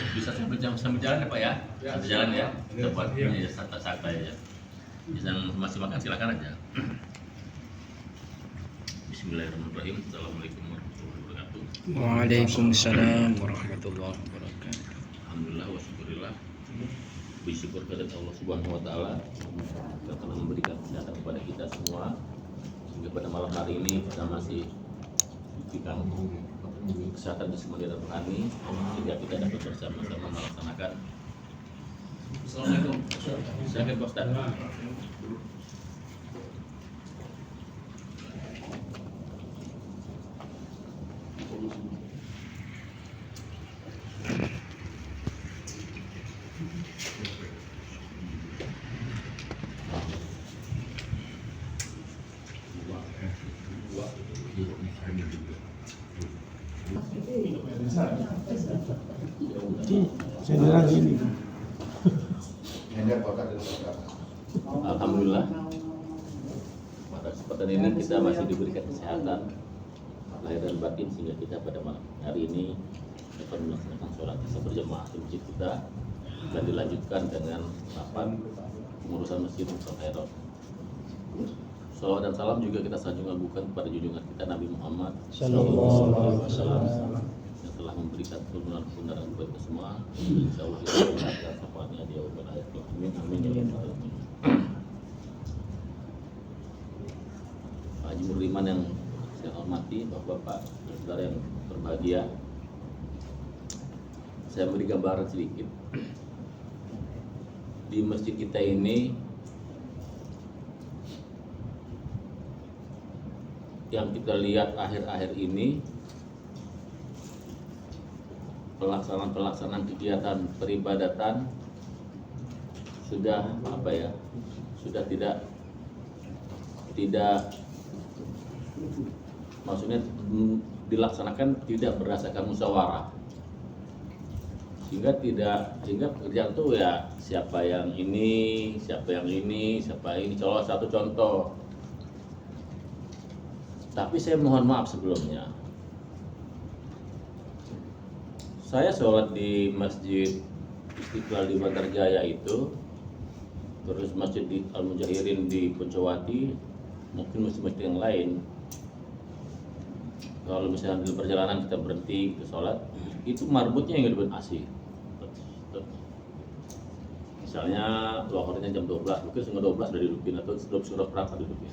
Bisa sambil jalan ya Pak ya? Sambil jalan ya? Kita buat ini ya, santai-santai ya. Bisa masih makan silakan aja. Bismillahirrahmanirrahim. Assalamualaikum warahmatullahi wabarakatuh. Waalaikumsalam warahmatullahi wabarakatuh. Alhamdulillah wa syukurillah. Bersyukur kepada Allah Subhanahu wa taala yang telah memberikan kesehatan kepada kita semua. Sehingga pada malam hari ini kita masih diberikan kesehatan jasmani dan rohani sehingga kita dapat bersama-sama melaksanakan. Assalamualaikum. Silakan Pak Ustaz. Saya ini. Alhamdulillah pada kesempatan ini kita masih diberikan kesehatan lahir dan batin sehingga kita pada malam hari ini dapat melaksanakan sholat isya berjamaah di masjid kita dan dilanjutkan dengan rapat pengurusan masjid Khairat. Salawat dan salam juga kita sanjung agungkan kepada junjungan kita Nabi Muhammad Sallallahu alaihi wasallam yang telah memberikan kebenaran kepada kita semua. Insyaallah kita akan syafaatnya dia kepada Allah. Amin amin ya rabbal alamin. Pak Haji Murliman yang saya hormati, Bapak-bapak, saudara yang berbahagia. Saya beri gambaran sedikit. Di masjid kita ini yang kita lihat akhir-akhir ini pelaksanaan kegiatan peribadatan sudah sudah tidak maksudnya dilaksanakan tidak berdasarkan musyawarah sehingga pekerjaan itu ya siapa yang ini contoh satu contoh. Tapi saya mohon maaf sebelumnya, saya sholat di Masjid Istiqlal di Bantarjaya itu, terus Masjid Al-Mujahirin di Poncowati, mungkin masjid-masjid yang lain. Kalau misalnya di perjalanan kita berhenti ke sholat, itu marbutnya yang hidupin AC. Misalnya lohornya jam 12, mungkin setengah 12 sudah dihidupin atau sudah berapa dihidupin.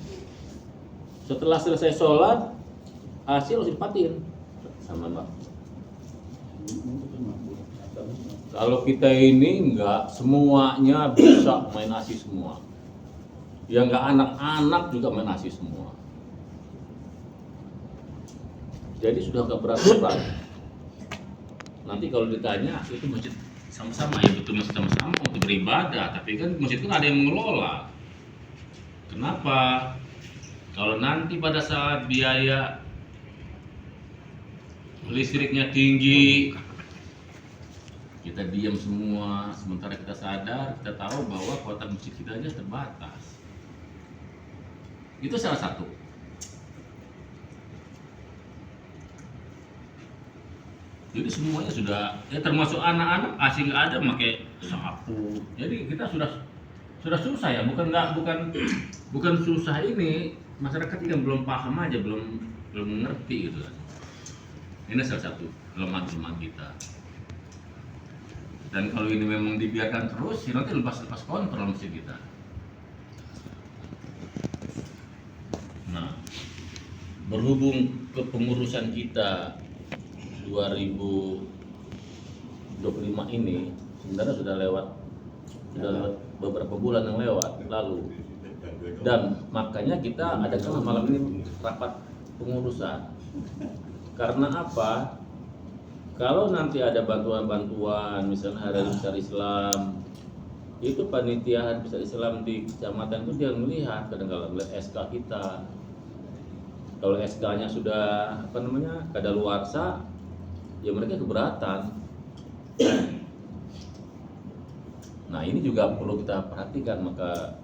Setelah selesai sholat, AC harus dipatiin sama Mbak. Kalau kita ini enggak semuanya bisa main AC semua. Ya enggak anak-anak juga main AC semua. Jadi sudah enggak berat-berat. Nanti kalau ditanya itu masjid sama-sama ya betul masjid sama-sama untuk beribadah, tapi kan masjid itu ada yang mengelola. Kenapa? Kalau nanti pada saat biaya listriknya tinggi, kita diam semua, sementara kita sadar, kita tahu bahwa kuota masjid kita aja terbatas. Itu salah satu. Jadi semuanya sudah, ya termasuk anak-anak asing nggak ada pakai sapu. Jadi kita sudah susah ya, bukan susah ini. Masyarakat yang belum paham aja, belum ngerti gitu kan. Ini salah satu kelemahan kita. Dan kalau ini memang dibiarkan terus, ya nanti lepas kontrol masjid kita. Nah, berhubung kepengurusan kita 2025 ini sebenarnya sudah lewat beberapa bulan yang lewat lalu. Dan makanya kita adakan malam ini rapat pengurusan. Karena apa? Kalau nanti ada bantuan-bantuan, misalnya Hari Besar Islam, itu panitia Hari Besar Islam di kecamatan itu dia melihat, kadang-kadang melihat SK kita. Kalau SK-nya sudah kadaluarsa, ya mereka keberatan. Nah ini juga perlu kita perhatikan, maka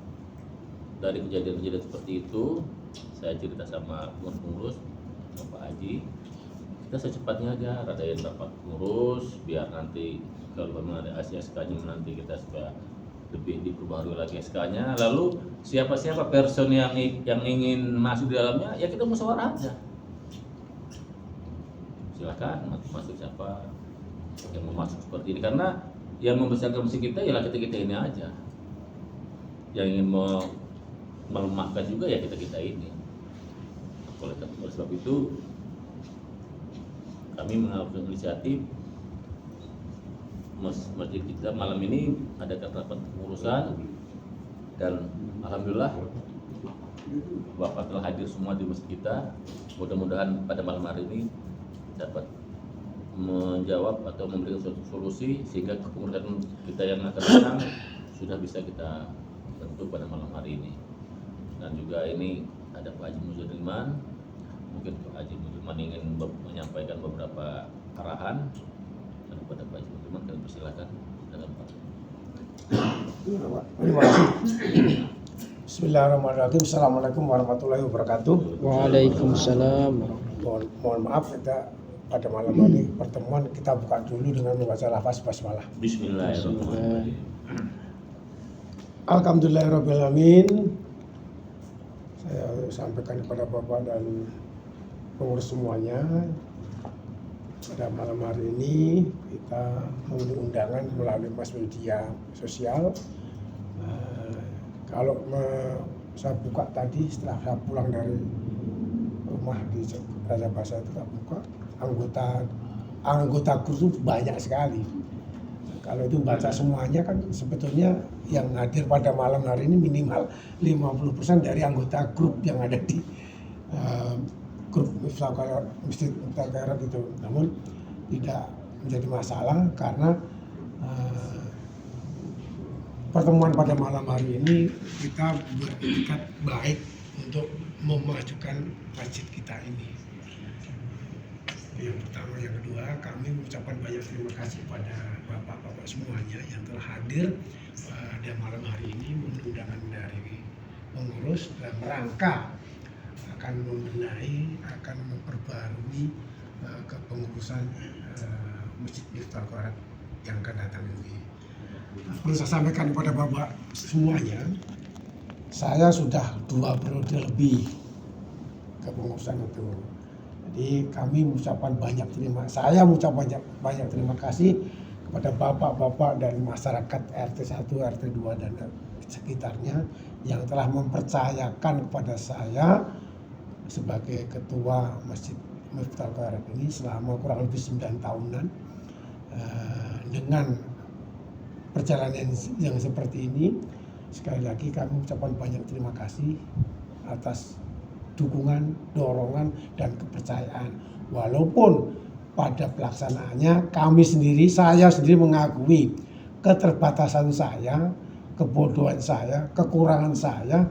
dari kejadian-kejadian seperti itu, saya cerita sama pengurus sama Pak Haji, kita secepatnya aja radain rapat pengurus biar nanti kalau memang ada SK-nya nanti kita supaya lebih diperbarui lagi SK-nya. Lalu siapa-siapa person yang ingin masuk di dalamnya, ya kita musyawarah aja. Silakan masuk siapa yang mau masuk seperti ini, karena yang membesarkan musik kita ialah kita ini aja. Yang ingin melemahkan juga ya kita ini. Oleh sebab itu kami mengambil inisiatif masjid kita malam ini ada rapat pengurusan, dan alhamdulillah Bapak telah hadir semua di masjid kita. Mudah-mudahan pada malam hari ini dapat menjawab atau memberikan suatu solusi sehingga kepengurusan kita yang akan datang sudah bisa kita bentuk pada malam hari ini. Dan juga ini ada Pak Haji Muzirman, mungkin Pak Haji Muzirman ingin menyampaikan beberapa arahan. Kepada Pak Haji Muzirman, kami persilakan. Pak. Terima kasih. Bismillahirrahmanirrahim. Assalamualaikum warahmatullahi wabarakatuh. Waalaikumsalam. Mohon maaf kita pada malam hari pertemuan kita buka dulu dengan membaca lafaz basmalah. Bismillahirrahmanirrahim. Alhamdulillahirrahmanirrahim. Saya sampaikan kepada Bapak dan pengurus semuanya, pada malam hari ini kita mengunduh undangan melalui mass media sosial. Saya buka tadi setelah saya pulang dari rumah di Raja Basa itu, saya buka anggota grup itu banyak sekali. Kalau itu baca semuanya kan sebetulnya yang hadir pada malam hari ini minimal 50% dari anggota grup yang ada di grup Masjid Miftahul Khairat itu. Namun tidak menjadi masalah karena pertemuan pada malam hari ini kita beretikat baik untuk memajukan masjid kita ini. Yang pertama, yang kedua, kami mengucapkan banyak terima kasih kepada bapak-bapak semuanya yang telah hadir pada malam hari ini menundangan dari pengurus dalam rangka akan membenahi, akan memperbarui kepengurusan Masjid Miftahul Khairat yang akan datang ini. Perlu saya sampaikan kepada bapak semuanya, saya sudah 2 periode lebih kepengurusan itu. Jadi kami mengucapkan saya mengucapkan banyak terima kasih kepada bapak-bapak dan masyarakat RT 1, RT 2 dan sekitarnya yang telah mempercayakan kepada saya sebagai ketua Masjid Miftahul Khairat ini selama kurang lebih 9 tahunan. Dengan perjalanan yang seperti ini, sekali lagi kami mengucapkan banyak terima kasih atas dukungan, dorongan, dan kepercayaan. Walaupun pada pelaksanaannya saya sendiri mengakui keterbatasan saya, kebodohan saya, kekurangan saya,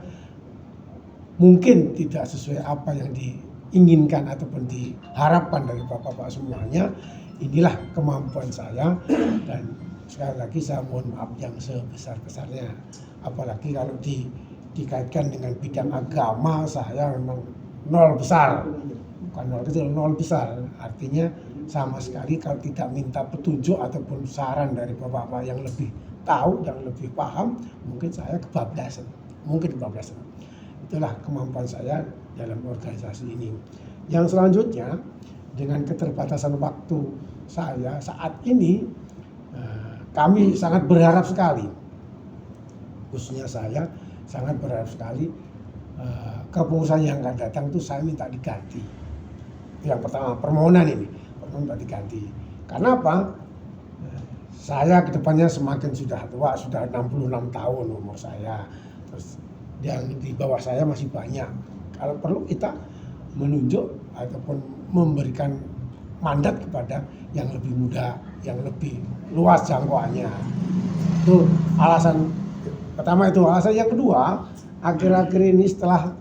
mungkin tidak sesuai apa yang diinginkan ataupun diharapkan dari bapak-bapak semuanya. Inilah kemampuan saya, dan sekali lagi saya mohon maaf yang sebesar-besarnya. Apalagi kalau dikaitkan dengan bidang agama, saya memang nol besar, bukan nol kecil, nol besar. Artinya sama sekali kalau tidak minta petunjuk ataupun saran dari bapak-bapak yang lebih tahu dan lebih paham, mungkin saya kebablasan. Itulah kemampuan saya dalam organisasi ini. Yang selanjutnya, dengan keterbatasan waktu saya saat ini, kami sangat berharap sekali, khususnya saya sangat berharap sekali kepengurusan yang akan datang itu saya minta diganti. Yang pertama, permohonan minta diganti. Karena apa? Saya kedepannya semakin sudah tua, sudah 66 tahun umur saya. Terus yang di bawah saya masih banyak. Kalau perlu kita menunjuk ataupun memberikan mandat kepada yang lebih muda, yang lebih luas jangkauannya. Itu alasan pertama itu. Alasan yang kedua, akhir-akhir ini setelah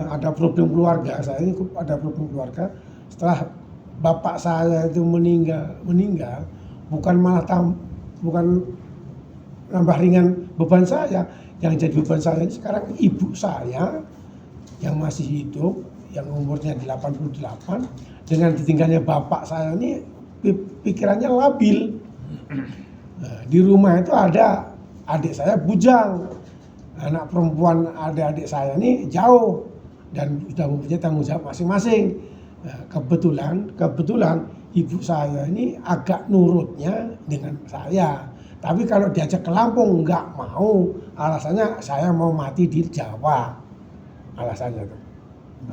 ada problem keluarga, saya ini ada problem keluarga, setelah bapak saya itu meninggal, bukan nambah ringan beban saya, yang jadi beban saya ini sekarang ibu saya yang masih hidup, yang umurnya 88, dengan ditinggalnya bapak saya ini pikirannya labil. Nah, di rumah itu ada adik saya bujang, anak perempuan adik-adik saya ini jauh dan sudah mempunyai tanggung jawab masing-masing. Nah, kebetulan ibu saya ini agak nurutnya dengan saya. Tapi kalau diajak ke Lampung nggak mau, alasannya saya mau mati di Jawa, alasannya tuh,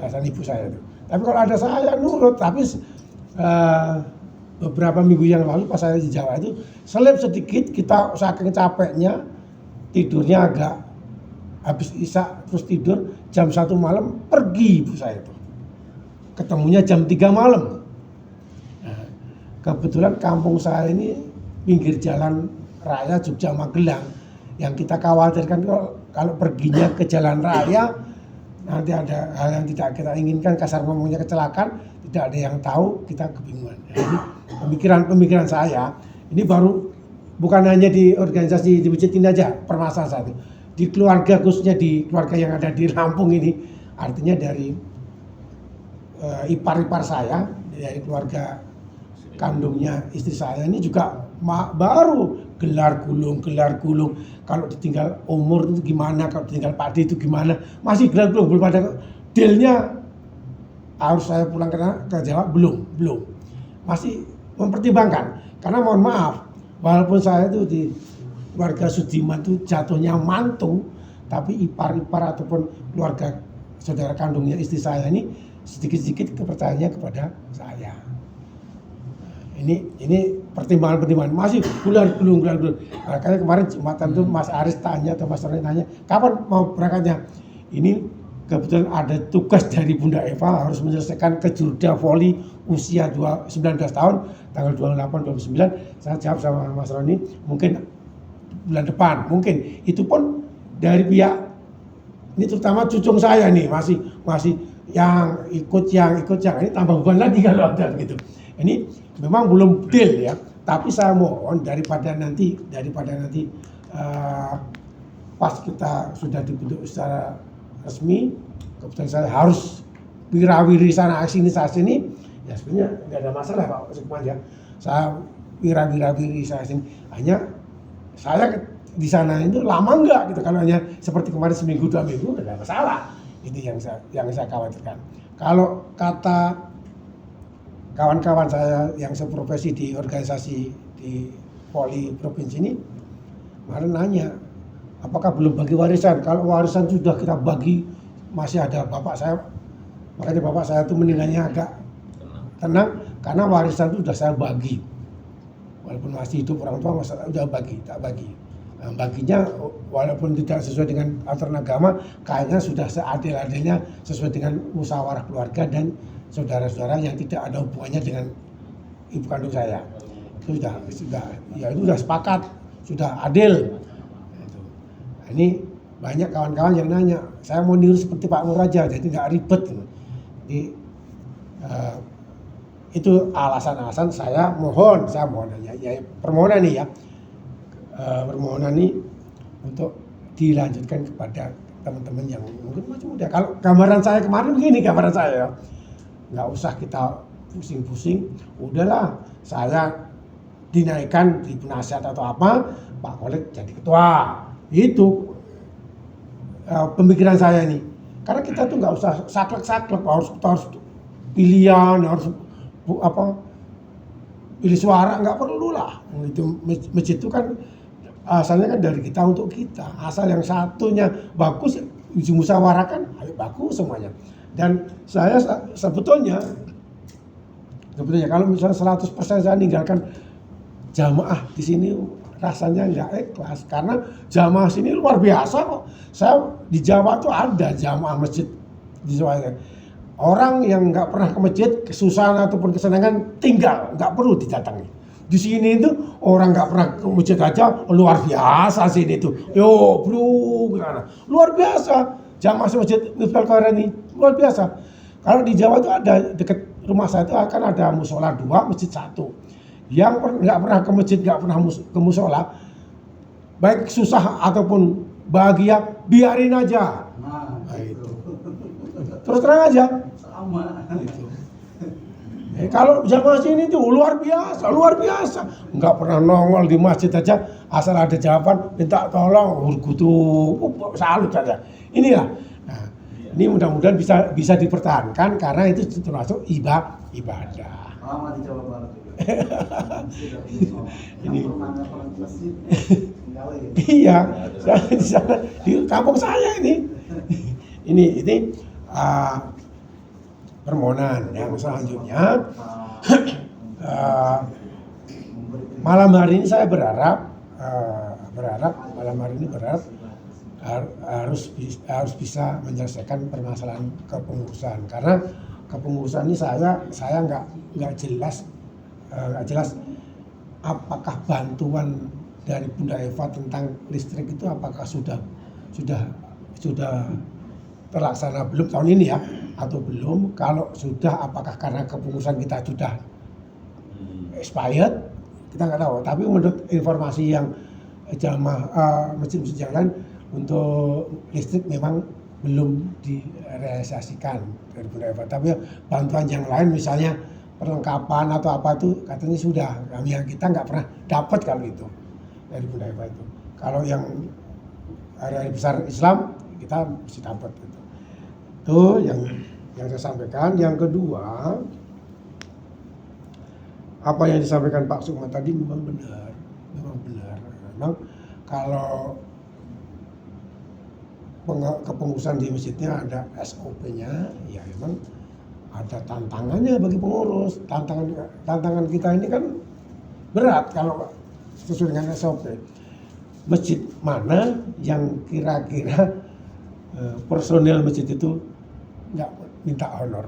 alasan ibu saya tuh. Tapi kalau ada saya nurut, tapi beberapa minggu yang lalu pas saya di Jawa itu selip sedikit, kita saking capeknya tidurnya agak habis isya terus tidur, jam 1 malam pergi ibu saya tuh, ketemunya jam 3 malam. Nah, kebetulan kampung saya ini pinggir jalan raya Jogja Magelang, yang kita khawatirkan kalau perginya ke jalan raya nanti ada hal yang tidak kita inginkan, kasar ngomongnya kecelakaan, tidak ada yang tahu, kita kebingungan. Jadi pemikiran saya ini baru bukan hanya di organisasi di masjid ini aja permasalahan saat itu, di keluarga, khususnya di keluarga yang ada di Lampung ini, artinya dari ipar-ipar saya, dari keluarga kandungnya istri saya ini juga baru gelar gulung. Kalau ditinggal umur itu gimana, kalau ditinggal Pak D itu gimana, masih gelar gulung, belum ada dealnya. Harus saya pulang ke Jawa, belum, masih mempertimbangkan. Karena mohon maaf, walaupun saya itu di keluarga Sudiman itu jatuhnya mantu, tapi ipar-ipar ataupun keluarga saudara kandungnya istri saya ini sedikit-sedikit kepercayaannya kepada saya. Ini pertimbangan masih gelar gulung. Makanya kemarin Jumatan tuh Mas Aris tanya atau Mas Roni tanya, kapan mau berangkatnya? Ini kebetulan ada tugas dari Bunda Eva, harus menyelesaikan kejurda voli usia 19 tahun, tanggal 28-29. Saya jawab sama Mas Roni, mungkin bulan depan, mungkin. Itu pun dari pihak, ini terutama cucung saya nih, masih yang ikut ini tambah beban lagi kalau ada gitu. Ini memang belum deal ya, tapi saya mohon daripada nanti pas kita sudah dibentuk secara resmi, kebetulan saya harus wirawiri sana sini ya sebenarnya nggak ada masalah Pak Sukman ya. Saya wirawiri sana sini, hanya saya di sana itu lama enggak gitu, kalau hanya seperti kemarin seminggu 2 minggu nggak ada masalah. Ini yang saya khawatirkan. Kalau kata kawan-kawan saya yang seprofesi di organisasi di Poli Provinsi ini, kemarin nanya, apakah belum bagi warisan? Kalau warisan sudah kita bagi, masih ada bapak saya, makanya bapak saya itu meninggalnya agak tenang, karena warisan itu sudah saya bagi. Walaupun masih hidup orang tua, sudah tak bagi. Nah, baginya walaupun tidak sesuai dengan aturan agama, kayaknya sudah seadil-adilnya sesuai dengan musyawarah keluarga dan saudara-saudara yang tidak ada hubungannya dengan ibu kandung saya. Itu sudah sepakat, sudah adil. Nah, ini banyak kawan-kawan yang nanya, saya mau niru seperti Pak Nur aja, jadi nggak ribet. Jadi itu alasan-alasan saya mohon ya, permohonan nih ya, permohonan ini untuk dilanjutkan kepada teman-teman yang mungkin masih muda. Kalau gambaran saya kemarin begini, gambaran saya ya, nggak usah kita pusing-pusing, udahlah saya dinaikkan di penasihat atau apa, Pak Khalid jadi ketua. Itu pemikiran saya ini, karena kita tuh nggak usah saklek-saklek, harus pilihan, harus pilih suara, nggak perlu lah. Itu masjid itu kan asalnya kan dari kita untuk kita, asal yang satunya bagus musyawarahkan, ayo bagus semuanya. Dan saya sebetulnya kalau misalnya 100% saya ninggalkan jamaah di sini, rasanya nggak ikhlas, karena jamaah sini luar biasa kok. Saya di Jawa tuh ada jamaah masjid di Jawa. Orang yang nggak pernah ke masjid, kesusahan ataupun kesenangan tinggal, nggak perlu didatangi. Di sini itu orang nggak pernah ke masjid aja luar biasa sini itu. Yo bro, gimana? Luar biasa. Jamaah masjid Miftahul Khairat ini luar biasa. Kalau di Jawa itu ada dekat rumah saya itu akan ada musola 2, masjid 1. Yang nggak pernah ke masjid, nggak pernah ke musola, baik susah ataupun bahagia, biarin aja. Nah, Nah, itu. Terus terang aja. sama. Gitu. Kalau jamaah sini tuh luar biasa, nggak pernah nongol di masjid aja, asal ada jawaban minta tolong, salut saja. Inilah, nah, ini mudah-mudahan bisa dipertahankan karena itu termasuk ibadah. Lama di Jawa Barat juga. Ini. Masjid, Iya, di sana, di kampung saya ini. Ini permohonan yang selanjutnya. Malam hari ini saya berharap harus bisa menyelesaikan permasalahan kepengurusan, karena kepengurusan ini saya nggak jelas apakah bantuan dari Bunda Eva tentang listrik itu apakah sudah terlaksana belum tahun ini ya, atau belum. Kalau sudah, apakah karena kepengurusan kita sudah expired, kita nggak tahu. Tapi menurut informasi yang jamaah masjid-masjid yang lain, untuk listrik memang belum direalisasikan dari Bunda Eva. Tapi bantuan yang lain, misalnya perlengkapan atau apa itu katanya sudah. Kita nggak pernah dapat kalau itu dari Bunda Eva itu. Kalau yang hari besar Islam kita mesti dapat gitu. Itu yang saya sampaikan. Yang kedua, apa yang disampaikan Pak Sukma tadi memang benar. Memang kalau kepengurusan di masjidnya ada SOP-nya, ya memang ada tantangannya bagi pengurus. Tantangan kita ini kan berat kalau sesuai dengan SOP. Masjid mana yang kira-kira personel masjid itu nggak minta honor?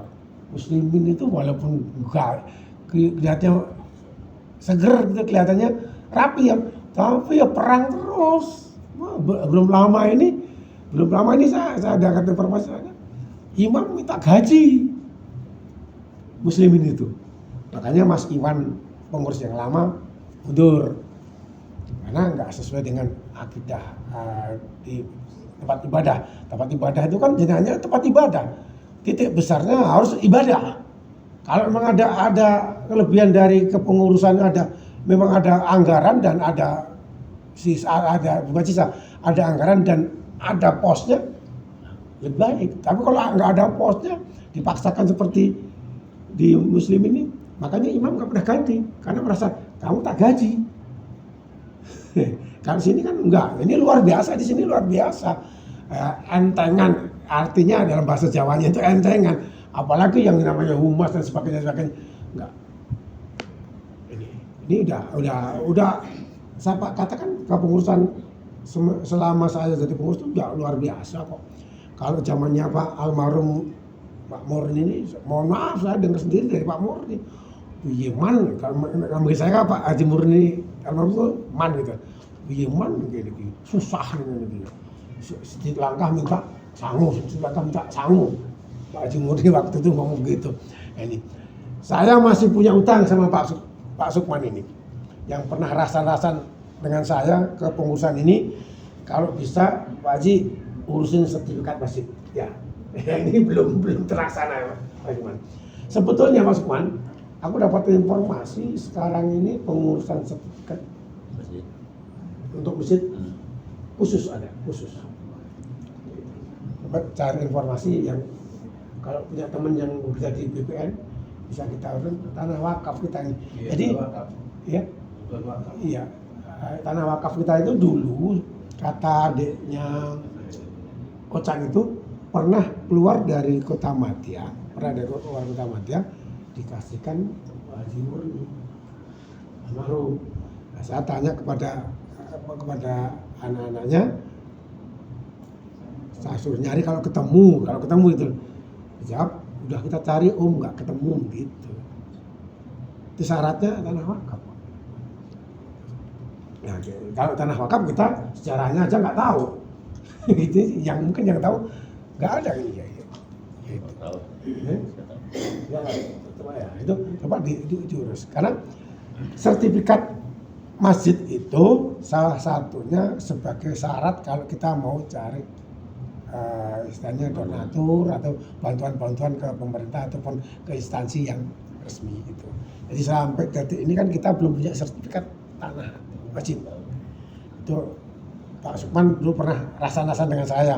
Muslimin itu walaupun kelihatannya seger gitu, kelihatannya rapi ya, tapi ya perang terus. Belum lama ini saya dapat informasi, imam minta gaji muslimin itu. Makanya Mas Iwan, pengurus yang lama, mundur karena nggak sesuai dengan akidah di tempat ibadah. Tempat ibadah itu kan jenahnya tempat ibadah. Titik besarnya harus ibadah. Kalau memang ada kelebihan dari kepengurusan, memang ada anggaran dan ada anggaran dan ada posnya, lebih baik. Tapi kalau nggak ada posnya, dipaksakan seperti di Muslim ini, makanya imam nggak pernah ganti karena merasa kamu tak gaji. Kalau sini kan enggak, ini luar biasa, di sini luar biasa. Entengan, artinya dalam bahasa Jawanya itu entengan. Apalagi yang namanya humas dan sebagainya. Enggak. Ini udah saya katakan kepengurusan selama saya jadi pengurus itu udah luar biasa kok. Kalau zamannya Pak almarhum Pak Murni ini, mohon maaf saya dengar sendiri dari Pak Murni. Yeman, kalau saya Pak Haji Murni almarhum man gitu. Yeman gitu, susah gitu. Sedikit langkah minta sangu, Pak Haji Murni waktu itu ngomong gitu. Ini saya masih punya utang sama Pak Sukman ini, yang pernah rasan-rasan dengan saya ke pengurusan ini. Kalau bisa Pak Haji urusin sertifikat masjid ya. Ini belum terlaksana Pak Sukman. Sebetulnya Pak Sukman, aku dapat informasi sekarang ini pengurusan sertifikat masjid. Untuk masjid khusus. Dapat cari informasi yang kalau punya teman yang bisa di BPN bisa kita urus tanah wakaf kita ini. Iya, Jadi iya, tanah wakaf kita itu dulu kata adiknya Ocang itu pernah keluar dari Kota Madia, dikasihkan Haji Murni almarhum. Nah, saya tanya kepada anak-anaknya, saya suruh nyari kalau ketemu itu. Jawab, udah kita cari nggak ketemu gitu. Itu syaratnya tanah wakaf. Nah, kalau tanah wakaf kita sejarahnya aja nggak tahu. Itu yang mungkin yang tahu nggak ada ini ya. Itu. Ya, itu coba diurus. Karena sertifikat masjid itu salah satunya sebagai syarat kalau kita mau cari istilahnya donatur atau bantuan-bantuan ke pemerintah ataupun ke instansi yang resmi itu. Jadi sampai detik ini kan kita belum punya sertifikat tanah masjid. Itu Pak Sukman dulu pernah rasa-rasa dengan saya.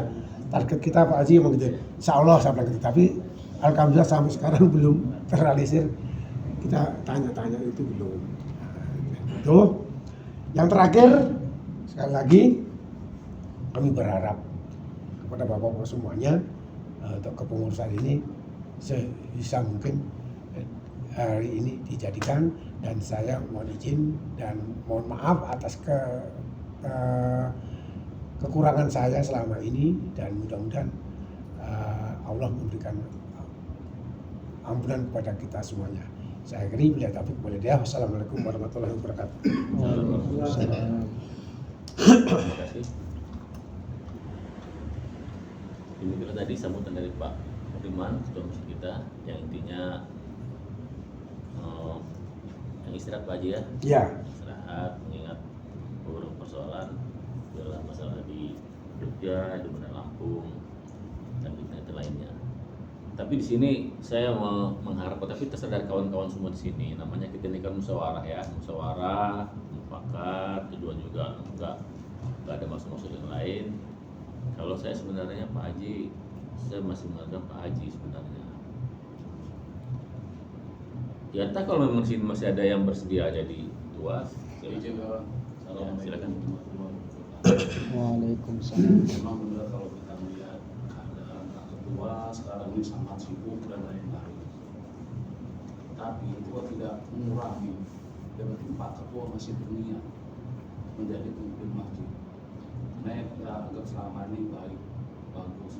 Target kita Pak Haji emang gitu. Insya Allah saya bilang gitu. Tapi alhamdulillah sampai sekarang belum terrealisir. Kita tanya-tanya itu belum. Itu. Yang terakhir sekali lagi kami berharap kepada bapak-bapak semuanya untuk kepengurusan ini sebisa mungkin hari ini dijadikan, dan saya mohon izin dan mohon maaf atas kekurangan saya selama ini, dan mudah-mudahan Allah memberikan ampunan kepada kita semuanya. Saya akhiri bila taufiq wal hidayah. Wassalamualaikum warahmatullahi wabarakatuh. Waalaikumsalam. Terima kasih. Demikian tadi sambutan dari Pak Budiman, ketua masjid kita, yang intinya yang istirahat Pak Haji ya. Ya. Istirahat mengingat beberapa persoalan dalam masalah di Jogja, di Bandar Lampung, dan di lainnya. Tapi di sini saya mengharap, tapi terserah dari kawan-kawan semua di sini. Namanya kita ini kan musyawarah ya, musyawarah, mufakat, tujuan juga enggak ada maksud-maksud yang lain. Kalau saya sebenarnya Pak Haji, saya masih menganggap Pak Haji sebenarnya. Ya entah kalau memang sini masih ada yang bersedia jadi tuas. Ya, silakan. Waalaikumsalam. Memang benar kalau kita melihat keadaan Pak Ketua sekarang ini sangat sibuk dan lain-lain. Tapi itu tidak mengurangi yang penting Pak Ketua masih berniat menjadi pemimpin masjid. Nah, kita anggap selama ini baik, bagus.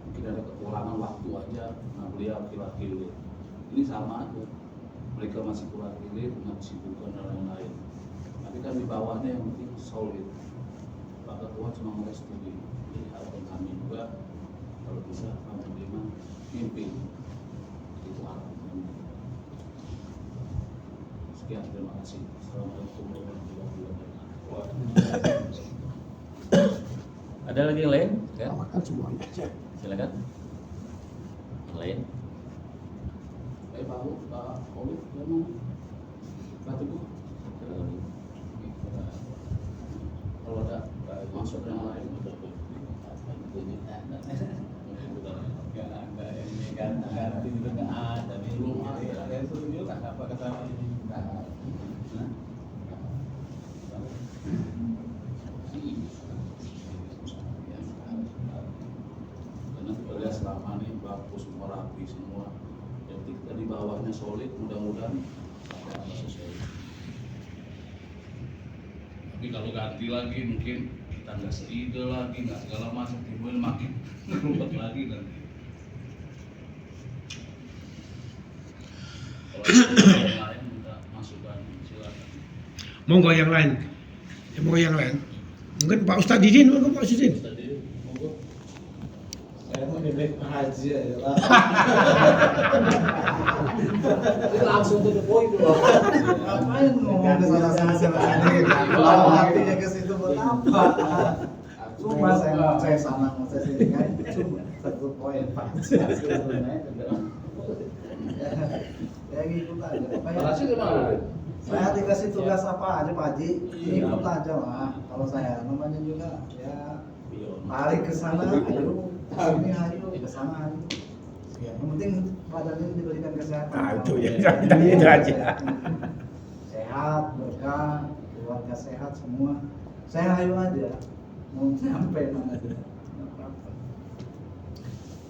Mungkin ada kekurangan waktu aja, nah beliau akhir-akhir ini sama aja. Mereka masih kurang pilih dengan kesibukan dan lain-lain. Tapi kan di bawahnya yang penting solid. Pak Ketua cuma merestui. Jadi harapan kami juga kalau bisa Pak Budiman pimpin. Itu harapan kami. Sekian, terima kasih. Assalamualaikum warahmatullahi wabarakatuh. Ada lagi yang lain? Ya? Makan semuanya aja. Silakan. Yang lain? Pak Olive, mana? Pak Teguh. Kalau ada masuk yang lain, belum ada. Karena kita selama ini bagus, semua rapi semua. Yang kita di bawahnya solid, mudah-mudahan apa sesuai. Tapi kalau ganti lagi mungkin kita nggak seide lagi, nggak segala macam, timbul makin rumput lagi nanti. Kalau ada yang lain minta masukan, silakan. Monggo yang lain. Ya, monggo yang lain. Mungkin Pak Ustadz Didin, monggo Pak Ustadz Didin. Tadi monggo. Saya mau bebek haji aja lah. Langsung to the point dulu. Ngapain ngomong ke sana sini? Kalau hatinya ke situ buat apa? Cuma saya sana mau saya sini kan cuma satu poin Pak. Ya ngikut aja. Makasih gimana? Saya dikasih tugas apa aja Pak Haji, ikut aja lah. Kalau saya namanya juga ya tarik ke sana, ayo sini ayo ke sana ayo. Yang penting badannya diberikan kesehatan. Nah, itu ya, itu aja. Sehat, berkah, keluarga sehat semua. Saya ayo aja, mau sampai mana aja. Nggak apa-apa.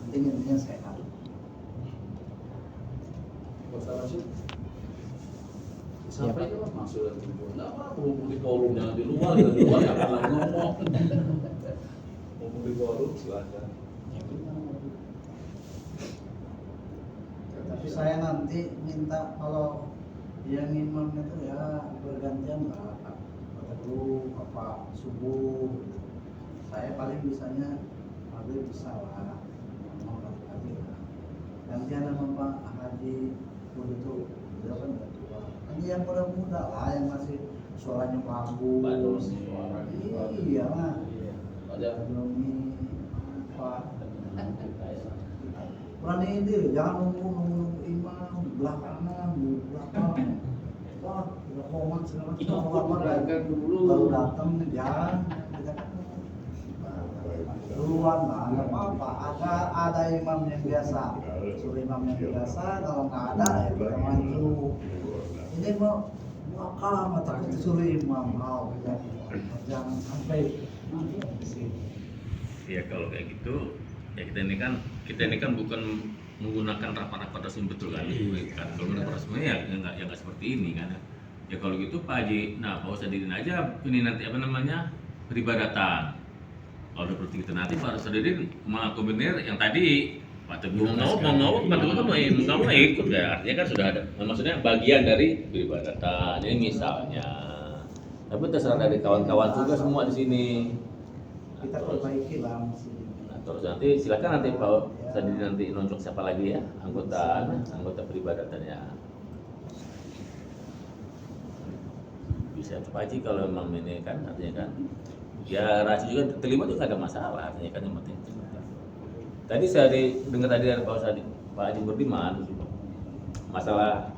Penting intinya sehat. Sampai itu masuk dan tujuan. Nggak apa-apa, mau di forum jangan di luar ya pernah ngomong. Mau di forum silahkan. Tapi saya nanti minta kalau yang imam itu ya bergantian lah Pak Teguh, Bapak Subuh. Saya paling bisanya maghrib bisa lah, mau lagi lah. Gantian sama Pak Haji Kudu itu, beliau kan udah tua. Nanti yang muda-muda lah yang masih suaranya bagus. Bagus. Iya lah. Ada Belum Pak. Berani dia, jangan nunggu imam belakangan, wah udah komat segala macam, Kan dulu. baru datang jangan duluan lah, nggak apa-apa. Ada imam yang biasa, suruh imam yang biasa. Kalau nggak ada ya kita maju. Ini mau akal, takut disuruh imam. Jangan sampai. Ya kalau kayak gitu ya kita ini kan bukan menggunakan rapat-rapat resmi, betul kan? Kan kalau rapat resmi ya nggak seperti ini kan. Ya kalau gitu Pak Haji, nah Pak Ustadz aja ini nanti apa namanya peribadatan. Kalau seperti itu nanti Pak Ustadz mengakomodir yang tadi Pak Teguh mau Pak Teguh kan mau ikut ya, artinya kan sudah ada, maksudnya bagian dari peribadatan ini misalnya. Tapi terserah dari kawan-kawan juga semua di sini. Kita perbaiki lah masih. Nah, terus nanti silakan nanti Pak Ustadz nanti nonjok siapa lagi ya anggota peribadatannya. Bisa Pak Haji kalau memang ini kan artinya kan ya rahasia juga terlibat juga nggak ada masalah artinya kan yang penting. Tadi saya dengar tadi dari Pak Haji Budiman masalah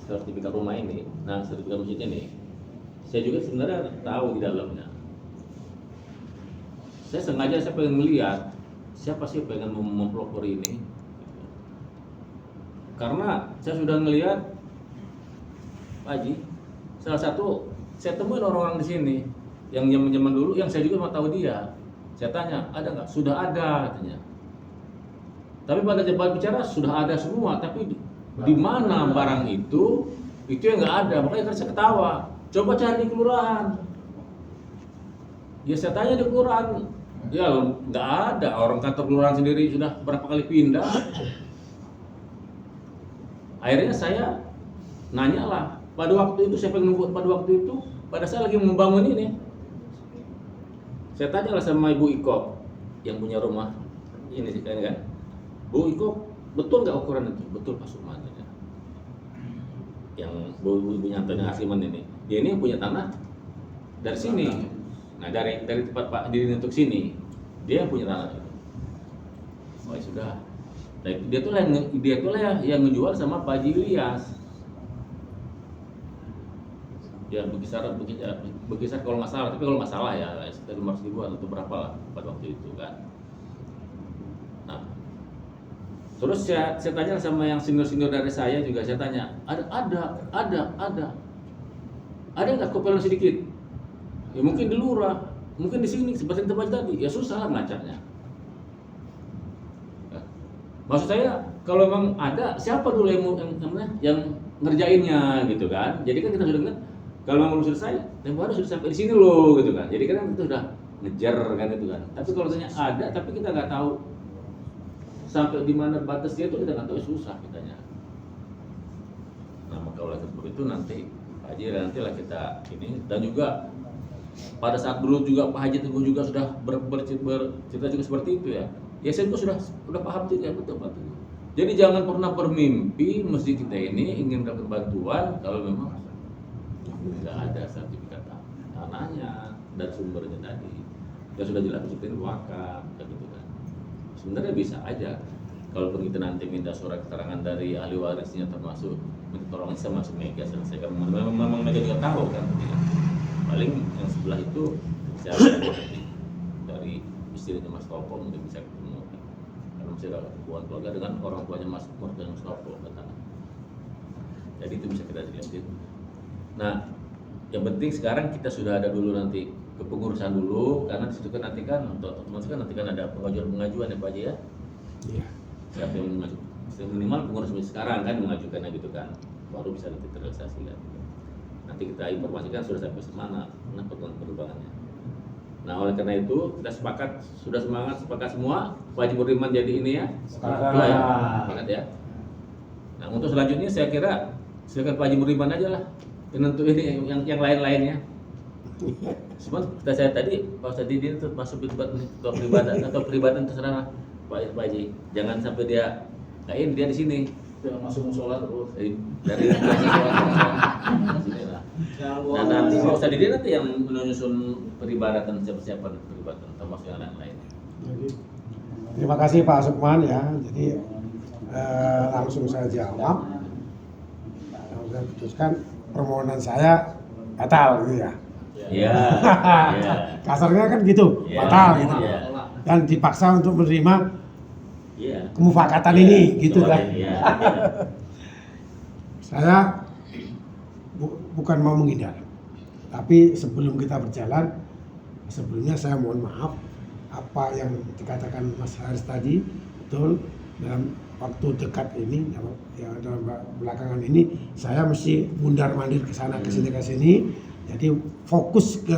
sertifikat rumah ini, nah sertifikat masjid ini, saya juga sebenarnya tahu di dalamnya. Saya pengen melihat siapa sih pengen mempelopori ini, karena saya sudah melihat Pak Haji, salah satu saya temuin orang-orang di sini yang zaman dulu yang saya juga mau tahu dia. Saya tanya, ada nggak? Sudah ada katanya. Tapi pada jabat bicara sudah ada semua, tapi di mana barang itu yang nggak ada. Makanya kan saya ketawa. Coba cari di kelurahan. Ya saya tanya di kelurahan, ya nggak ada. Orang kantor kelurahan sendiri sudah berapa kali pindah. Akhirnya saya nanya lah. Pada waktu itu saya pengen nunggu pada waktu itu, pada saya lagi membangun ini. Saya tanya lah sama Ibu Iko yang punya rumah ini sih kan. Bu Iko, betul nggak ukuran itu? Betul Pak Sukman. Yang ibunya Antoni Asliman ini, dia ini punya tanah dari sini. Nah dari tempat Pak Diri untuk sini, dia yang punya tanah itu. Oh ya sudah. Nah, dia tuh lah yang ngejual sama Pak Haji Ilyas. Ya berkisar kalau nggak salah, tapi kalau nggak salah ya sekitar 500.000 atau berapa lah pada waktu itu kan. Nah, terus saya tanya sama yang senior dari saya juga, saya tanya, ada nggak kopian sedikit? Ya mungkin di lurah, mungkin di sini seperti tempat tadi, ya susah lah melacaknya. Ya. Maksud saya kalau memang ada, siapa dulu yang ngerjainnya gitu kan? Jadi kan kita sudah lihat. Kalau memang belum selesai, tempo hari sudah sampai di sini loh, gitu kan. Jadi kan kita sudah ngejar kan itu kan. Tapi kalau misalnya ada, tapi kita nggak tahu sampai di mana batasnya itu kita nggak tahu, susah kitanya. Nah maka oleh sebab itu nanti Pak Haji nantilah kita ini, dan juga pada saat dulu juga Pak Haji Teguh juga sudah bercerita juga seperti itu ya. Ya saya juga sudah paham juga betul. Jadi jangan pernah bermimpi masjid kita ini ingin dapat bantuan kalau memang nggak ada sertifikat tanahnya dan sumbernya tadi. Ya sudah jelas itu wakaf gitu kan. Sebenarnya bisa aja kalaupun kita nanti minta surat keterangan dari ahli warisnya, termasuk minta tolong sama Mega selesaikan. Memang Mega juga tahu kan. Paling yang sebelah itu bisa dari istrinya Mas Topo mungkin bisa ketemu. Karena masih ada hubungan keluarga dengan orang tuanya Mas Topo kan. Jadi itu bisa kita lihatin. Nah, yang penting sekarang kita sudah ada dulu nanti kepengurusan dulu, karena disitu kan nanti kan untuk otomatis kan nanti kan ada pengajuan ya Pak Haji ya. Iya. Siapa yang mengajukan? Minimal pengurus sekarang kan mengajukannya gitu kan, baru bisa nanti terrealisasi kan. Nanti kita informasikan sudah sampai mana perkembangannya. Nah oleh karena itu kita sudah sepakat semua Pak Haji Budiman jadi ini ya. Sepakat ya. Nah untuk selanjutnya saya kira silakan Pak Haji Budiman aja lah. Tentu ini yang lain-lainnya. Cuma saya tadi Pak Ustadz Didi itu masuk peribadatan terserah Pak Haji. Jangan sampai dia di sini. Jangan masuk musola terus. Dari sini lah. Dan nanti Ustaz Didi nanti yang menyusun peribadatan, persiapan peribadatan termasuk yang lain. Jadi, terima kasih Pak Sukman ya. Jadi langsung saya jawab. Saya putuskan permohonan saya batal gitu ya. Iya. Iya. Kasarnya kan gitu, Iya. batal gitu. Iya. Dan dipaksa untuk menerima Iya. kemufakatan ini gitu kan. Iya. Saya bukan mau menghindar. Tapi sebelum kita berjalan, sebelumnya saya mohon maaf apa yang dikatakan Mas Haris tadi betul. Dalam waktu dekat ini, ya dalam belakangan ini, saya mesti mundar-mandir ke sana ke sini. Jadi fokus ke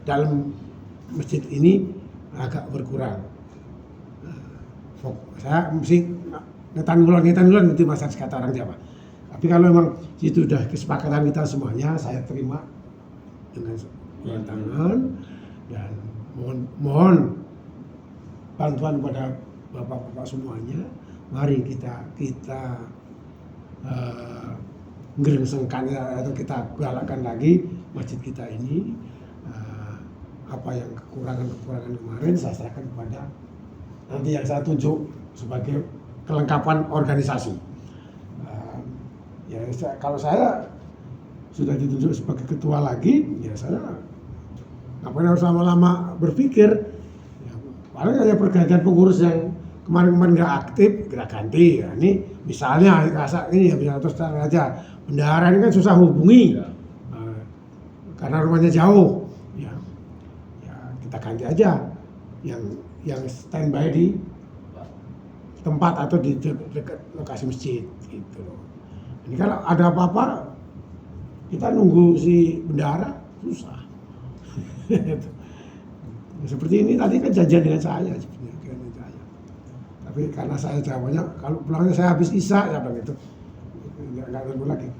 dalam masjid ini agak berkurang. Saya mesti ngetan ngulon itu Mas Haris kata orang Jawa. Tapi kalau memang itu sudah kesepakatan kita semuanya, saya terima dengan uluran tangan dan mohon bantuan kepada bapak-bapak semuanya. Mari kita ngerengsengkan atau kita galakkan lagi masjid kita ini. Apa yang kekurangan kemarin saya serahkan kepada nanti yang saya tunjuk sebagai kelengkapan organisasi. Kalau saya sudah ditunjuk sebagai ketua lagi, ya saya ngapain harus lama-lama berpikir. Ya, paling hanya pergantian pengurus yang kemarin nggak aktif kita ganti. Ya, ini misalnya rasa ini ya bisa terus terang aja. Bendahara ini kan susah hubungi karena rumahnya jauh. Ya, kita ganti aja yang standby di tempat atau di dekat lokasi masjid gitu loh. Ini kalau ada apa-apa kita nunggu si bendahara susah. Seperti ini tadi kan janjian dengan saya sebenarnya. Tapi karena saya jawabannya kalau pulangnya saya habis isya ya bang itu nggak nunggu lagi.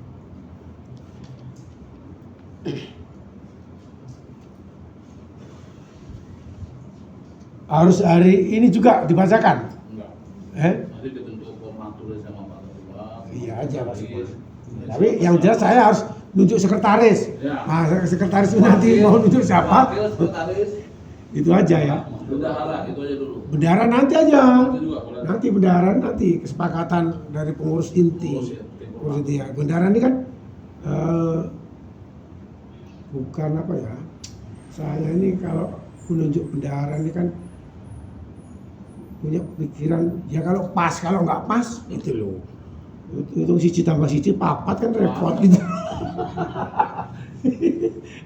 Harus hari ini juga dibacakan. Enggak. Nanti dibentuk formatur sama Pak Ketua. Iya aja Mas. Tapi yang jelas saya harus nunjuk sekretaris. Ya. Nah, sekretaris itu nanti mau nunjuk siapa? Wakil sekretaris. Itu aja ya. Bendahara itu aja dulu. Bendahara nanti aja. Itu juga boleh. Nanti bendahara nanti kesepakatan dari pengurus inti. Pengurus inti ya. Bendahara ini kan bukan apa ya? Saya ini kalau menunjuk bendahara ini kan punya pikiran ya kalau pas, kalau nggak pas itu loh. Itu siji tambah siji papat kan repot gitu.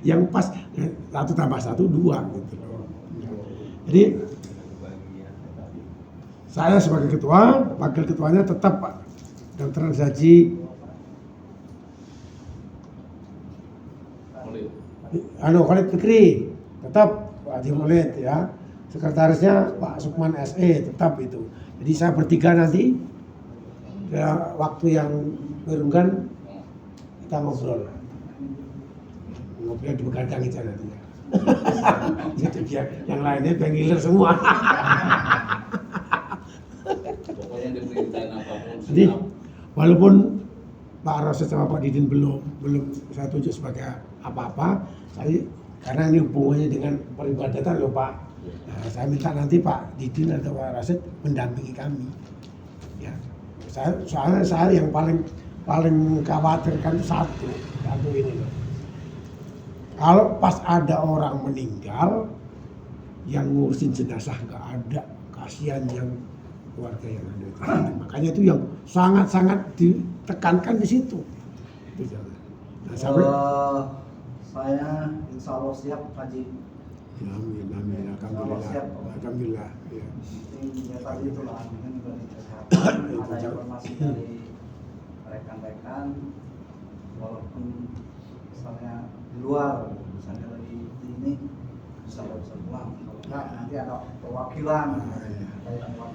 Yang pas 1 tambah 1 2 gitu loh. Jadi saya sebagai ketua, wakil ketuanya tetap Pak Dr. Zaji Khalid Fikri, tetap Pak Haji Khalid ya. Sekretarisnya Pak Sukman SE tetap itu. Jadi saya bertiga nanti ya, waktu yang berenggan kita ngobrol di begadang itu nanti ya. Jadi biar yang lainnya pengiler semua. Pokoknya diperintahin apapun. Jadi walaupun Pak Rosid sama Pak Didin belum saya tunjuk sebagai apa-apa, karena ini hubungannya dengan peribadatan loh Pak. Nah, saya minta nanti Pak Didin atau Pak Rosid mendampingi kami. Ya, soalnya saya yang paling khawatirkan satu ini loh. Kalau pas ada orang meninggal, yang ngurusin jenazah nggak ada, kasihan yang keluarga yang ada. Makanya itu yang sangat-sangat ditekankan di situ. Nah, saya insya Allah siap Haji. Amin, alhamdulillah. Ya. Ya tadi itulah kan dari kesehatan ada informasi dari rekan-rekan walaupun misalnya di luar, misalnya lagi di ini bisa pulang. Kalau nanti ada perwakilan.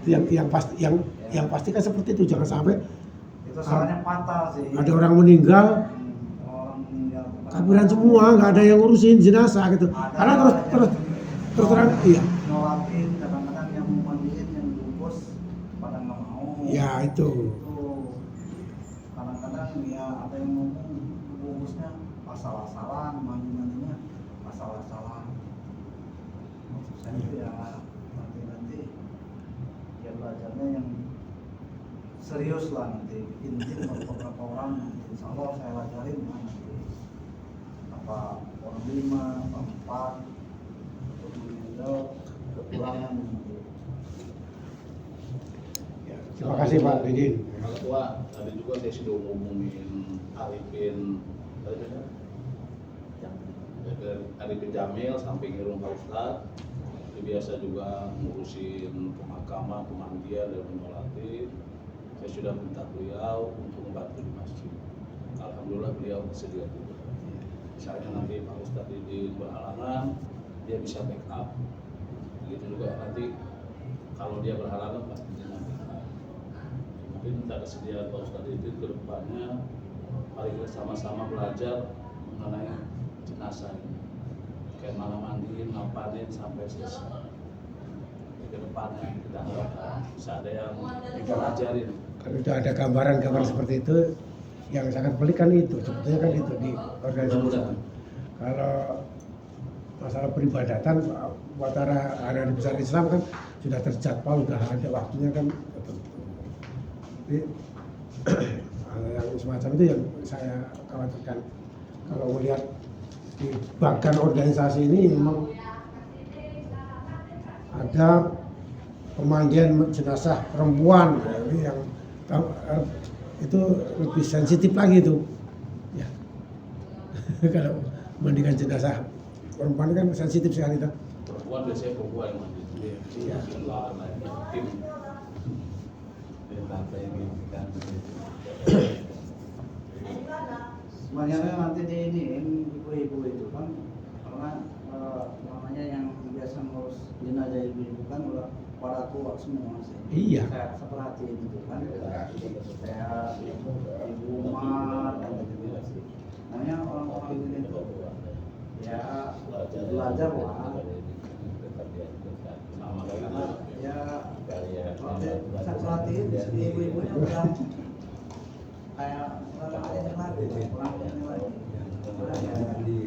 Yang pasti kan seperti itu, jangan sampai itu soalnya fatal sih. ada orang meninggal, kaburan semua, nggak ada yang ngurusin jenazah gitu. Karena terus terang iya. Nolakin kadang-kadang yang mandiin yang bungkus pada nggak mau. Ya itu. ya ada yang ngomong bungkusnya asal-asalan, mandinya asal-asalan. Maksud saya itu ya nanti ya belajarnya yang serius lah, nanti bikin tim beberapa orang, insya Allah saya ajarin lah nanti apa orang 5, apa 4 untuk mengendal kekurangan nanti. Ya, terima kasih Pak Didin. Kalau tua tadi juga saya sudah ngomongin Arifin Arifin Jamil sampai Irung Pak Ustadz. Dia biasa juga ngurusin pemakaman, pemandian dan menyolatin. Saya sudah minta beliau untuk membantu di masjid. Alhamdulillah beliau bersedia juga. Misalnya nanti Pak Ustadz Didin berhalangan, dia bisa backup. Begitu juga nanti kalau dia berhalangan pasti dia backup. Mungkin minta kesediaan Pak Ustadz Didin ke depannya, mari kita sama-sama belajar mengenai jenazah ini. Kayak malam mandiin, ngapain sampai selesai. Ke depannya kita harapkan bisa ada yang kita ajarin. Kalau sudah ada gambaran seperti itu, yang sangat pelik kan itu, sebetulnya kan itu di organisasi. Kalau masalah peribadatan, acara hari besar Islam kan sudah terjadwal, sudah ada waktunya kan tertentu. Jadi hal yang semacam itu yang saya khawatirkan. Kalau melihat di bahkan organisasi ini memang ada pemandian jenazah perempuan, ini yang itu lebih sensitif lagi tuh ya. Kalau mandikan jenazah perempuan kan sensitif sekali tuh. Perempuan biasanya perempuan yang mandi. Iya. Tim. Sebenarnya nanti di ini ibu-ibu itu kan karena namanya yang biasa ngurus jenazah ibu-ibu kan udah pada tua semua sih. Iya. Saya perhatiin itu kan. Saya ibu Umar dan gitu. Namanya orang-orang ini tuh ya belajar lah. Karena ya saya perhatiin ibu-ibunya udah kayak orang aja lagi, orang ini lagi.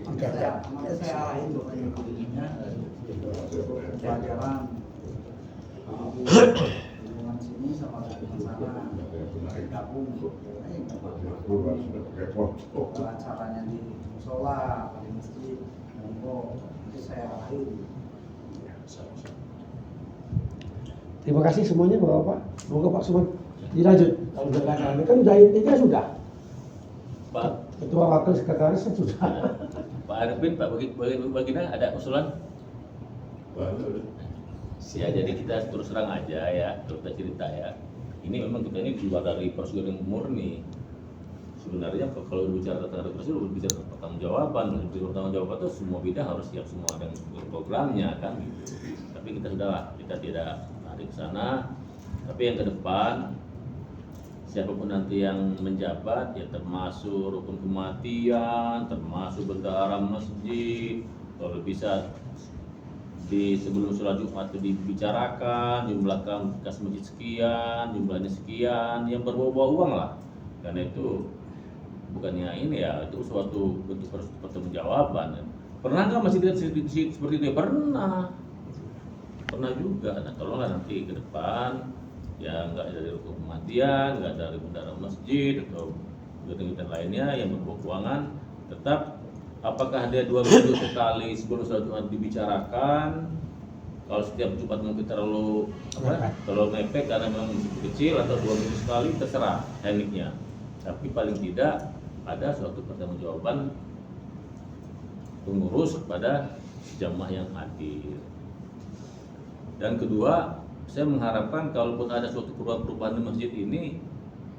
Makanya saya arahin tuh ke ibu-ibunya pelajaran hubungan sini sama sana gabung caranya di musola, di masjid, monggo nanti saya arahin. Terima kasih semuanya Bapak. Semoga Pak Suman dilanjut. Kalau sudah nggak ada, kan udah intinya sudah. Pak Ketua Wakil Sekretaris kan sudah. Pak Arifin, Pak Bagina ada usulan? Ya, jadi kita terus terang aja ya, kita cerita ya. Ini memang kita ini keluar dari prosedur yang murni. Sebenarnya kalau bicara tentang prosedur, bicara tentang pertanggungjawaban, pertanggungjawaban itu semua bidang harus siap semua dengan programnya kan. Tapi kita tidak lari ke sana. Tapi yang ke depan, siapapun nanti yang menjabat, ya termasuk rukun kematian, termasuk bendahara masjid, kalau bisa di sebelum sholat Jumat itu dibicarakan jumlah kas masjid sekian, jumlahnya sekian, yang berbau-bau uang lah. Karena itu bukannya ini ya, itu suatu bentuk pertanggungjawaban. Pernah nggak masjid seperti itu? Pernah juga. Nah, tolonglah nanti ke depan ya nggak dari rukun kematian, nggak dari bendahara masjid atau kegiatan lainnya yang berbau keuangan, tetap apakah dia 2 minggu sekali sebelum sholat Jumat dibicarakan? Kalau setiap Jumat mungkin terlalu mepet karena memang kecil, atau 2 minggu sekali, terserah tekniknya. Tapi paling tidak ada suatu pertanggungjawaban pengurus kepada jamaah yang hadir. Dan kedua, saya mengharapkan kalaupun ada suatu perubahan di masjid ini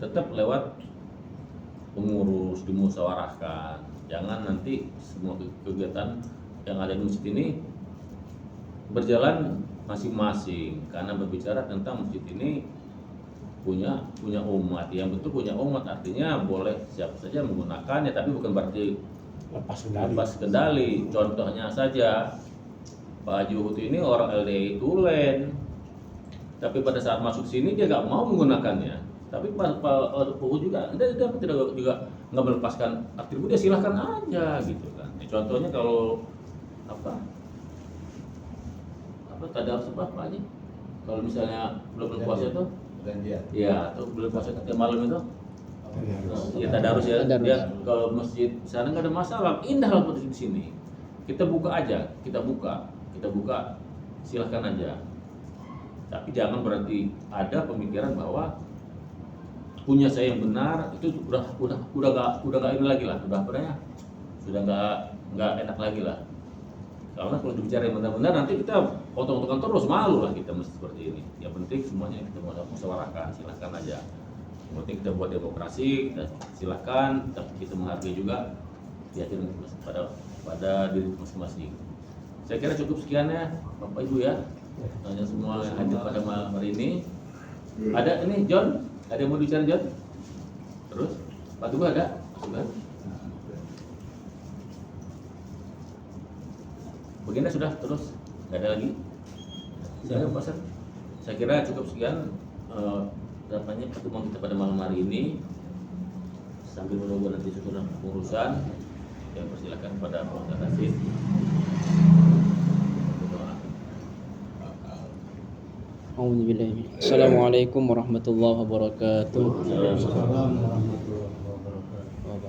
tetap lewat pengurus, dimusyawarahkan. Jangan nanti semua kegiatan yang ada di masjid ini berjalan masing-masing, karena berbicara tentang masjid ini punya umat. Yang betul punya umat artinya boleh siapa saja menggunakannya, tapi bukan berarti lepas kendali. Contohnya saja Pak Haji Uhud ini orang LDI Tulen, tapi pada saat masuk sini dia nggak mau menggunakannya. Tapi Pak Pugu juga, dia tidak juga nggak melepaskan atribut, ya silahkan aja gitu kan. Contohnya kalau apa tadarus apa aja, kalau misalnya belum puasa itu, ya atau belum puasa tiap malam itu, ya tadarus ya, dia ke masjid sana nggak ada masalah, indah lah di sini. Kita buka aja, kita buka, silahkan aja. Tapi jangan berarti ada pemikiran bahwa punya saya yang benar itu udah nggak ini lagi lah, sudah nggak enak lagi lah. Karena kalau bicara yang benar-benar nanti kita potong-potongan terus, malu lah kita mesti seperti ini. Yang penting semuanya kita mau musyawarahkan, silahkan aja. Yang penting kita buat demokrasi, silahkan, tapi kita menghargai juga keyakinan pada diri masing-masing. Saya kira cukup sekian ya Bapak Ibu ya. Tanya semua yang hadir pada malam hari ini. Ada ini John, ada yang mau bicara John? Terus Pak Tugu ada? Begini sudah, terus nggak ada lagi. Saya kira cukup sekian dapatnya pertemuan kita pada malam hari ini. Sambil menunggu nanti susunan pengurusan, yang persilakan pada Pak Kasih. Assalamualaikum warahmatullahi wabarakatuh.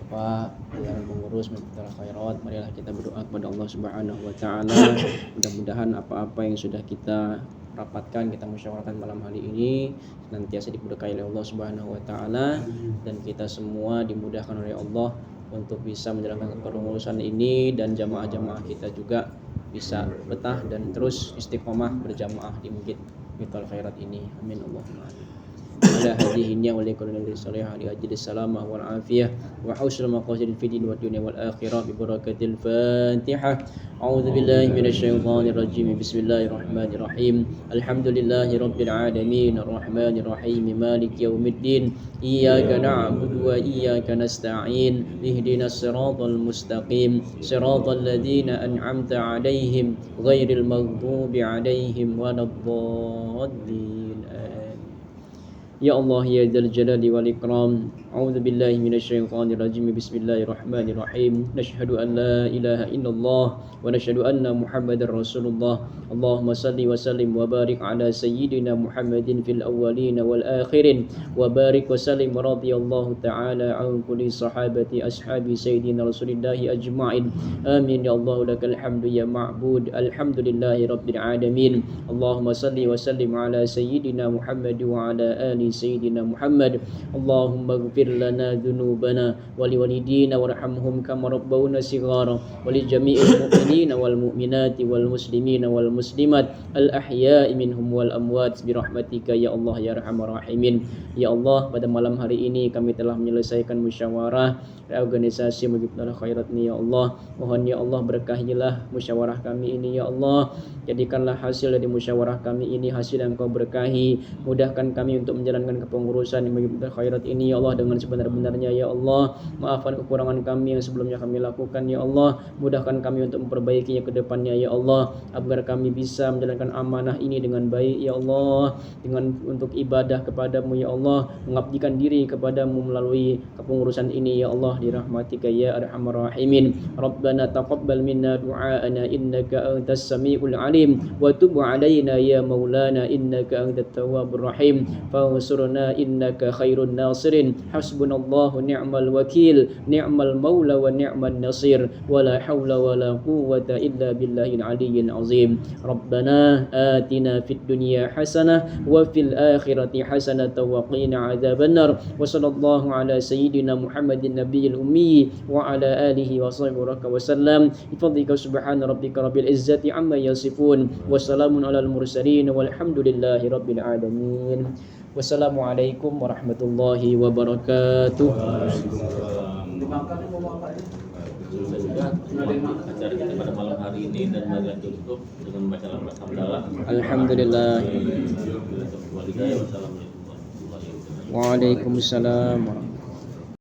Bapak, yang pengurus Miftaul Khairat, marilah kita berdoa kepada Allah Subhanahu wa taala. Mudah-mudahan apa-apa yang sudah kita rapatkan, kita musyawarahkan malam hari ini senantiasa diberkahi oleh Allah Subhanahu wa taala, dan kita semua dimudahkan oleh Allah untuk bisa menjalankan kepengurusan ini, dan jamaah-jamaah kita juga bisa betah dan terus istiqomah berjamaah di Masjid Miftaul Khairat ini. Amin Allahumma amin. Ala hadhihi niyya wa likulli salihah li ajli salamah wal afiyah wa husnul maqasid fid din wad dunya wal akhirah bi barakatil Fatihah. A'udzu billahi minasy syaithanir rajim. Bismillahirrahmanirrahim. Alhamdulillahi rabbil alamin arrahmanir rahim maliki yaumiddin. Iyyaka na'budu wa iyyaka nasta'in. Ihdinas siratal mustaqim. Siratal ladzina an'amta 'alaihim ghairil maghdubi 'alaihim waladdallin. Ya Allah ya Dzal Jalali wal Ikram. A'udzu billahi minasyaitonir rajim. Bismillahirrahmanirrahim. Nashhadu an la ilaha illallah wa nashhadu anna Muhammadar Rasulullah. Allahumma salli wa sallim wa barik ala sayyidina Muhammadin fil awwalin wal akhirin wa barik wa sallim radhiyallahu ta'ala an kulli sahabati ashabi sayyidina Rasulillah ajma'in. Amin ya Allah, lakal hamdu ya ma'bud. Alhamdulillahi rabbil alamin. Allahumma salli wa sallim ala sayyidina Muhammad wa ala ali sayyidina Muhammad. Allahumma ighfir lana dhunubana wa liwalidina warhamhum kama rabbawna shighara wa li jami'il mu'minina wal mu'minati wal muslimina wal muslimat al ahya'i minhum wal amwat bi rahmatika ya Allah ya arhamar rahimin. Ya Allah, pada malam hari ini kami telah menyelesaikan musyawarah organisasi Miftaul Khairat ini ya Allah. Mohon ya Allah berkahilah musyawarah kami ini ya Allah. Jadikanlah hasil dari musyawarah kami ini hasil yang Kau berkahi. Mudahkan kami untuk menjalankan kepengurusan Miftaul Khairat ini ya Allah dengan sebenar-benarnya ya Allah. Maafkan kekurangan kami yang sebelumnya kami lakukan ya Allah. Mudahkan kami untuk memperbaikinya ke depannya ya Allah, agar kami bisa menjalankan amanah ini dengan baik ya Allah, dengan untuk ibadah kepadamu ya Allah, mengabdikan diri kepadamu melalui kepengurusan ini ya Allah, dirahmatika ya arhamar rahimin. Rabbana taqabbal minna du'aana innaka antas samiul alim wa tub alaina ya maulana innaka antat tawwabur rahim. Fansurna innaka khairun nasirin. Hasbunallahu ni'mal wakil, ni'mal maula wa ni'man nasir. Wala hawla wala quwwata illa billahil aliyyil azim. Rabbana atina fid dunya hasanah wa fil akhirati hasanah wa qina adzabannar. Wa sallallahu ala sayyidina Muhammadin nabiyil ummi wa ala alihi wa sahbihi wa sallam. Bifadlika subhana rabbika rabbil izzati amma yasifun wa salamun alal mursalin walhamdulillahi rabbil alamin. Wassalamualaikum warahmatullahi wabarakatuh. Acara kita pada malam hari ini, dan marilah tutup dengan membaca lafaz hamdalah. Alhamdulillah. Wassalamualaikum warahmatullahi wabarakatuh. Waalaikumsalam.